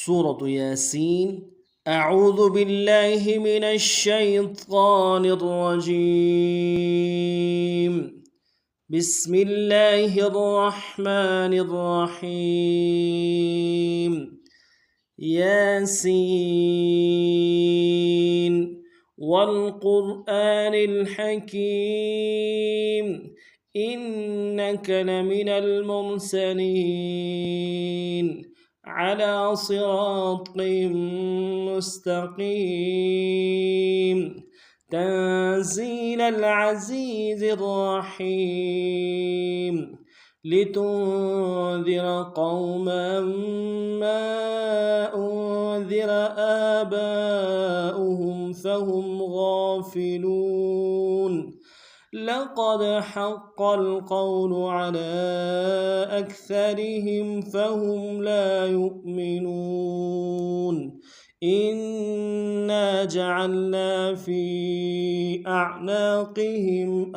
سورة ياسين. أعوذ بالله من الشيطان الرجيم. بسم الله الرحمن الرحيم. ياسين والقرآن الحكيم إنك لمن المرسلين على صراط مستقيم تنزيل العزيز الرحيم لتنذر قوما ما أنذر آباؤهم فهم غافلون لقد حق القول على أكثرهم فهم لا يؤمنون إنا جعلنا في أعناقهم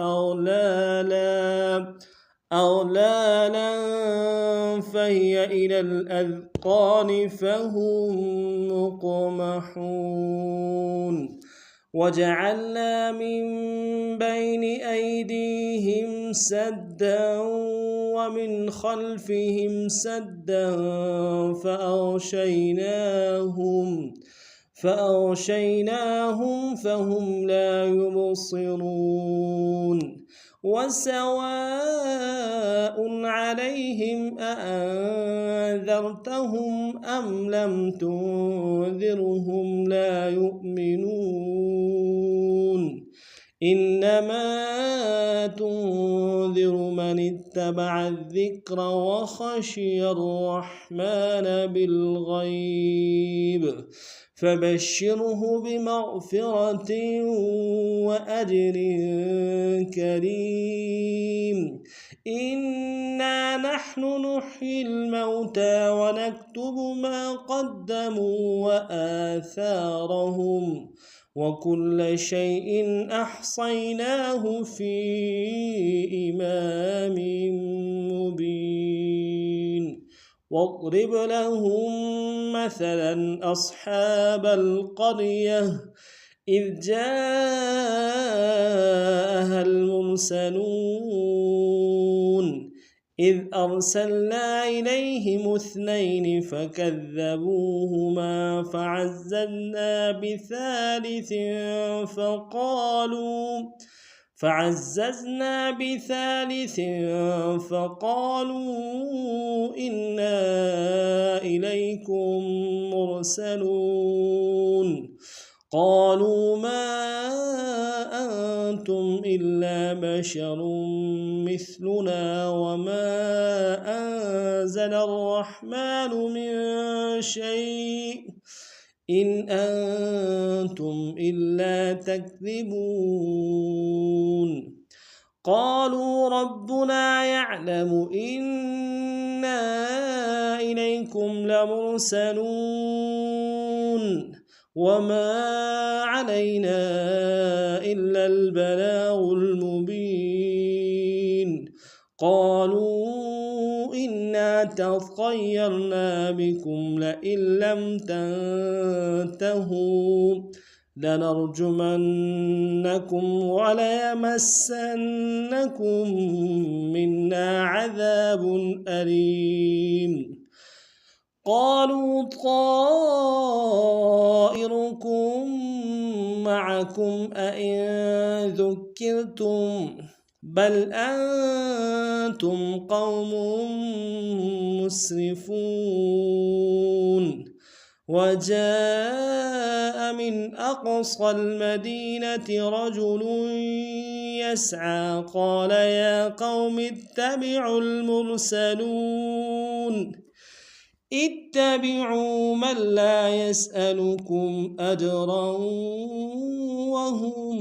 أغلالا فهي إلى الأذقان فهم مقمحون وجعلنا من بين أيديهم سدا ومن خلفهم سدا فأغشيناهم فهم لا يبصرون وسواء عليهم أأنذرتهم أم لم تنذرهم لا يؤمنون إنما تنذر من اتبع الذكر وخشي الرحمن بالغيب فبشره بمغفرة وأجر كريم إنا نحن نحيي الموتى ونكتب ما قدموا وآثارهم وكل شيء أحصيناه في إمام مبين واضرب لهم مثلا أصحاب القرية إذ جاءها المرسلون إذ أرسلنا إليهم 2 فكذبوهما فعززنا بثالث فقالوا إنا إليكم مرسلون قالوا ما أنتم إلا بشر مثلنا وما أنزل الرحمن من شيء إن أنتم إلا تكذبون قالوا ربنا يعلم إنا إليكم لمرسلون وما علينا إلا البلاغ المبين قالوا إنا تطيرنا بكم لئن لم تنتهوا لنرجمنكم وليمسنكم منا عذاب أليم قالوا طائركم معكم أئن ذكرتم بل أنتم قوم مسرفون وجاء من أقصى المدينة رجل يسعى قال يا قوم اتبعوا من لا يسألكم أجرا وهم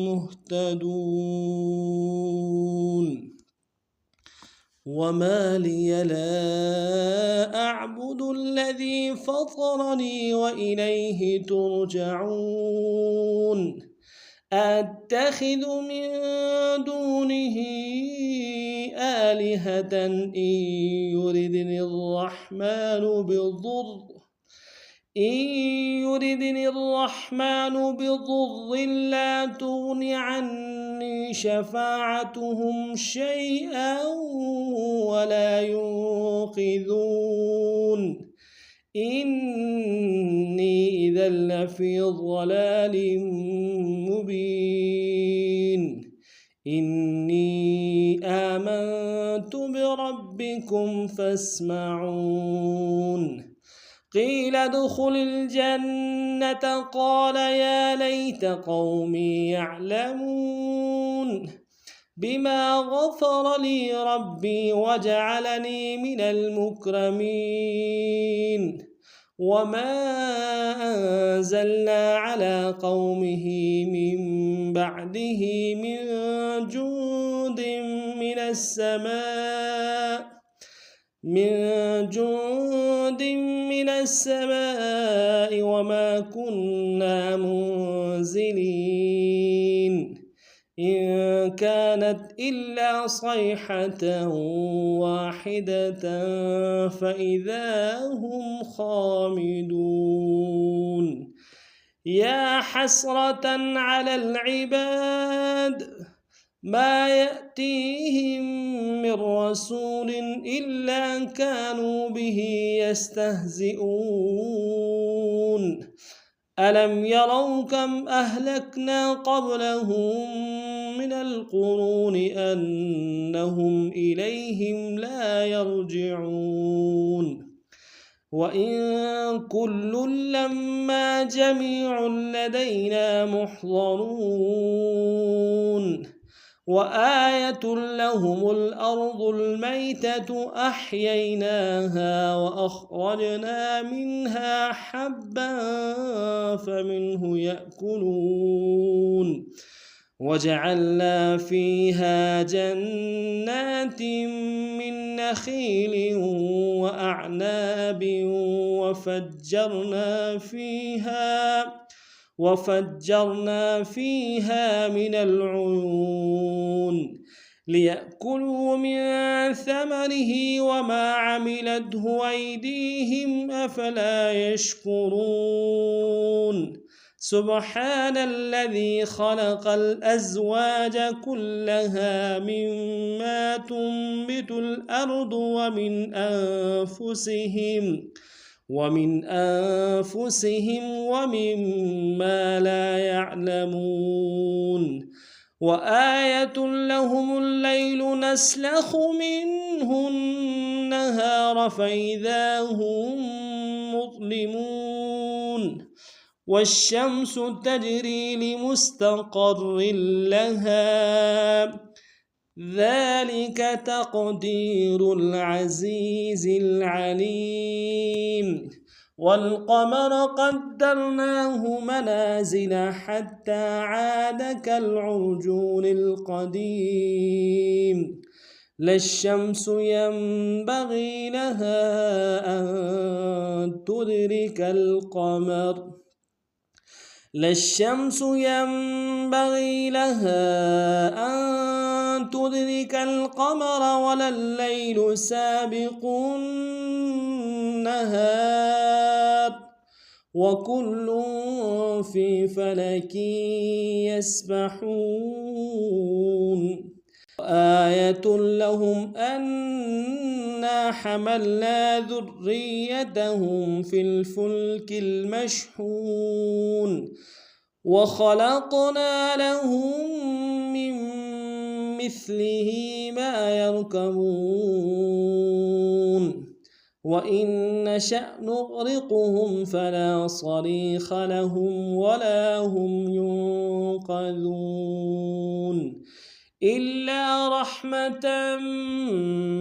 مهتدون وما لي لا أعبد الذي فطرني وإليه ترجعون أتخذ من دونه آلهة إن يردني الرحمن بضر إن يردني الرحمن بضر لا تغن عني شفاعتهم شيئا ولا ينقذون إني إذا لفي ضلال مبين إني آمنت بربكم فاسمعون قيل ادخل الجنة قال يا ليت قومي يعلمون بما غفر لي ربي وجعلني من المكرمين وما أنزلنا على قومه من بعده من جند من السماء وما كنا منزلين إن كانت إلا صيحة واحدة فإذا هم خامدون يا حسرة على العباد ما يأتيهم من رسول إلا كانوا به يستهزئون ألم يروا كم أهلكنا قبلهم من القرون أنهم إليهم لا يرجعون وإن كل لما جميع لدينا محضرون وآية لهم الأرض الميتة أحييناها وأخرجنا منها حبا فمنه يأكلون وجعلنا فيها جنات من نخيل وأعناب وفجرنا فيها من العيون ليأكلوا من ثمره وما عملته أيديهم أفلا يشكرون سبحان الذي خلق الأزواج كلها مما تنبت الأرض ومن أنفسهم ومما لا يعلمون وآية لهم الليل نسلخ منه النهار فإذا هم مظلمون والشمس تجري لمستقر لها ذلك تقدير العزيز العليم والقمر قدرناه منازل حتى عاد كالعرجون القديم لا الشمس ينبغي لها أن تدرك القمر ولا الليل سابق النهار وكل في فلك يسبحون وآية لهم أنا حملنا ذريتهم في الفلك المشحون وخلقنا لهم من مثله ما يركبون وإن نشأ نغرقهم فلا صريخ لهم ولا هم ينقذون إلا رحمة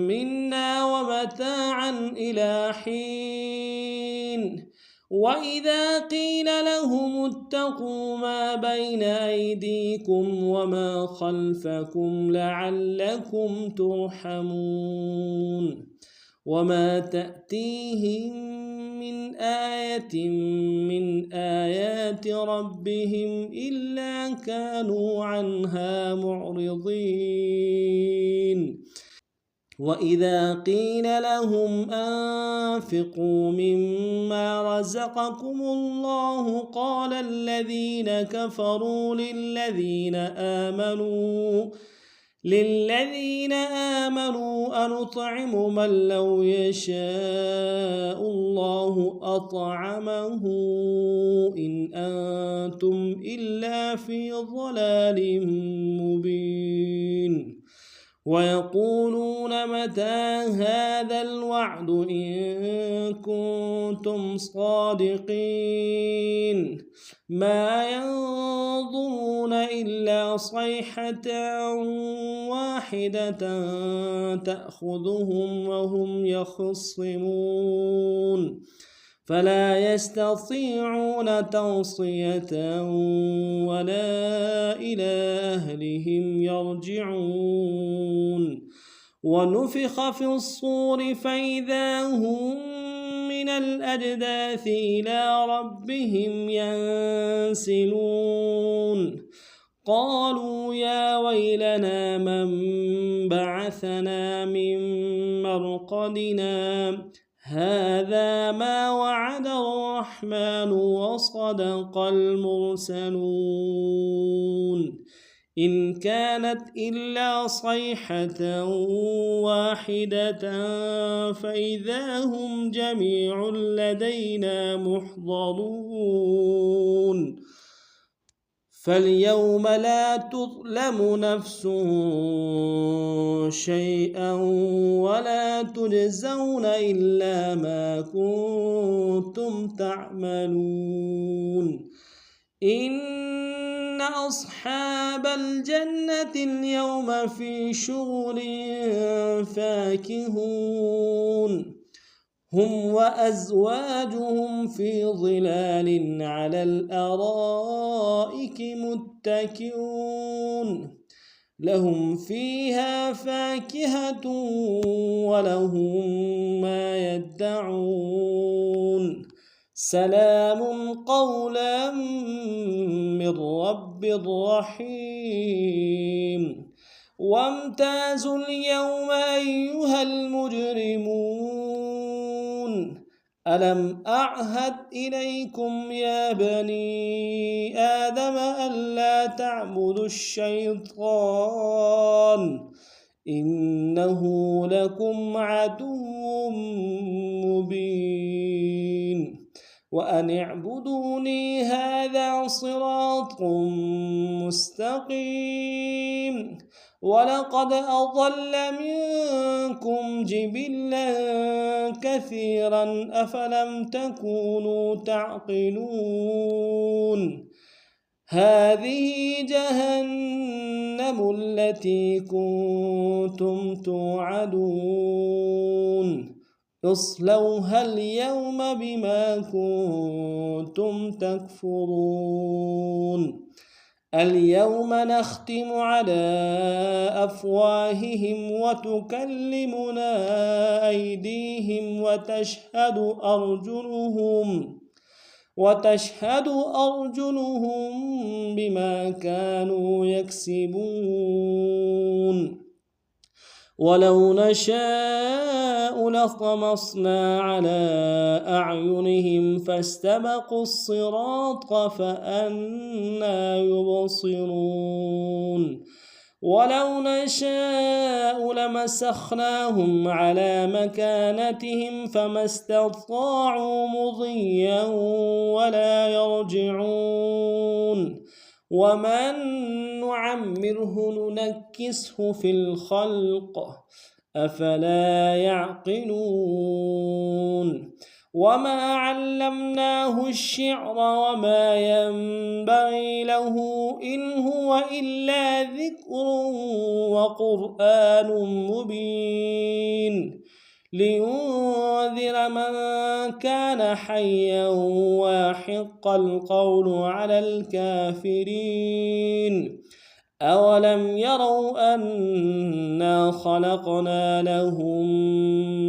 منا ومتاعا إلى حين وإذا قيل لهم اتقوا ما بين أيديكم وما خلفكم لعلكم ترحمون وما تأتيهم من آية من آيات ربهم إلا كانوا عنها معرضين وإذا قيل لهم أنفقوا مما رزقكم الله قال الذين كفروا للذين آمنوا أنطعم من لو يشاء الله أطعمه إن أنتم إلا في ضلال مبين ويقولون متى هذا الوعد إن كنتم صادقين ما ينظرون إلا صيحة واحدة تأخذهم وهم يخصمون فلا يستطيعون توصية ولا إلى أهلهم يرجعون ونفخ في الصور فإذا هم من الأجداث إلى ربهم ينسلون قالوا يا ويلنا من بعثنا من مرقدنا هذا ما وعد الرحمن وصدق المرسلون إن كانت إلا صيحة واحدة فإذا هم جميع لدينا محضرون فاليوم لا تظلم نفس شيئا ولا تجزون إلا ما كنتم تعملون إن أصحاب الجنة اليوم في شغل فاكهون هم وأزواجهم في ظلال على الأرائك متكئون لهم فيها فاكهة ولهم ما يدعون سلام قولا من رب رحيم وامتازوا اليوم أيها المجرمون ألم أعهد إليكم يا بني آدم ألا تعبدوا الشيطان إنه لكم عدو مبين وأن اعبدوني هذا صراط مستقيم ولقد أضل منكم جبلا كثيرا أفلم تكونوا تعقلون هذه جهنم التي كنتم توعدون اصلوها اليوم بما كنتم تكفرون اليوم نختم على أفواههم وتكلمنا أيديهم وتشهد أرجلهم بما كانوا يكسبون ولو نشاء لطمسنا على أعينهم فاستبقوا الصراط فأنى يبصرون ولو نشاء لمسخناهم على مكانتهم فما استطاعوا مضيا ولا يرجعون ومن نعمره ننكسه في الخلق أفلا يعقلون وما علمناه الشعر وما ينبغي له إن هو إلا ذكر وقرآن مبين لينذر من كان حيا ويحق القول على الكافرين أولم يروا أنا خلقنا لهم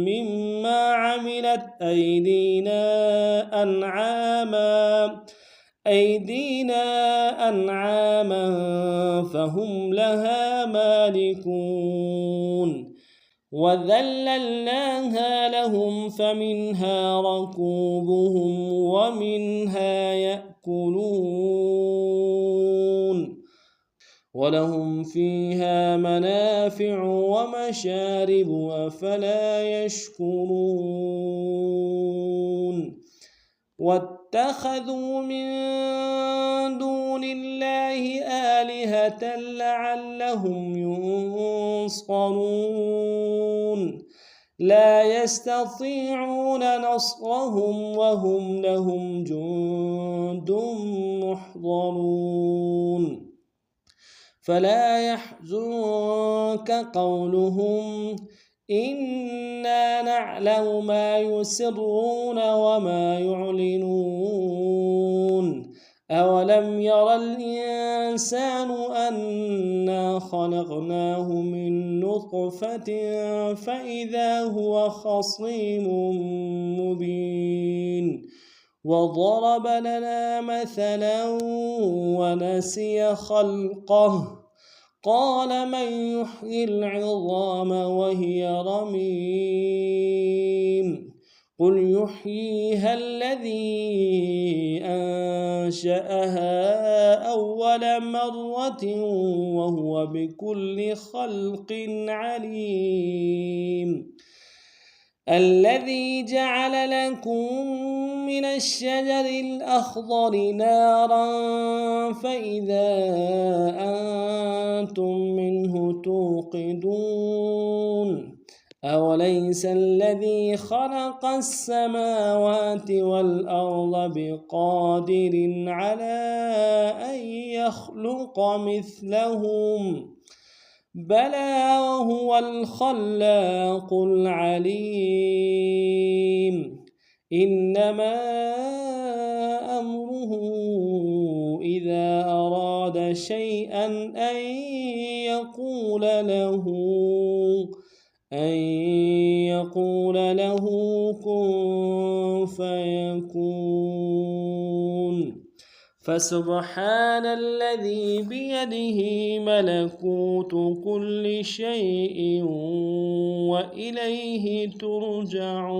مما عملت أيدينا أنعاما فهم لها مالكون وذللناها لهم فمنها ركوبهم ومنها يأكلون ولهم فيها منافع ومشارب أفلا يشكرون واتخذوا من دون الله آلهة لعلهم ينصرون لا يستطيعون نصرهم وهم لهم جند محضرون فلا يحزنك قولهم إنا نعلم ما يسرون وما يعلنون أولم ير الإنسان أنا خلقناه من نطفة فإذا هو خصيم مبين وضرب لنا مثلا ونسي خلقه قال من يحيي العظام وهي رميم قل يحييها الذي أنشأها أول مرة وهو بكل خلق عليم الذي جعل لكم من الشجر الأخضر نارا فإذا أنتم منه توقدون أوليس الذي خلق السماوات والأرض بقادر على أن يخلق مثلهم بلى وهو الخلاق العليم إنما أمره إذا أراد شيئا أن يقول له كن فيكون فسبحان الذي بيده ملكوت كل شيء وإليه ترجعون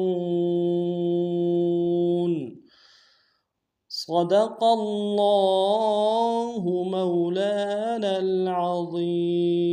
صدق الله مولانا العظيم.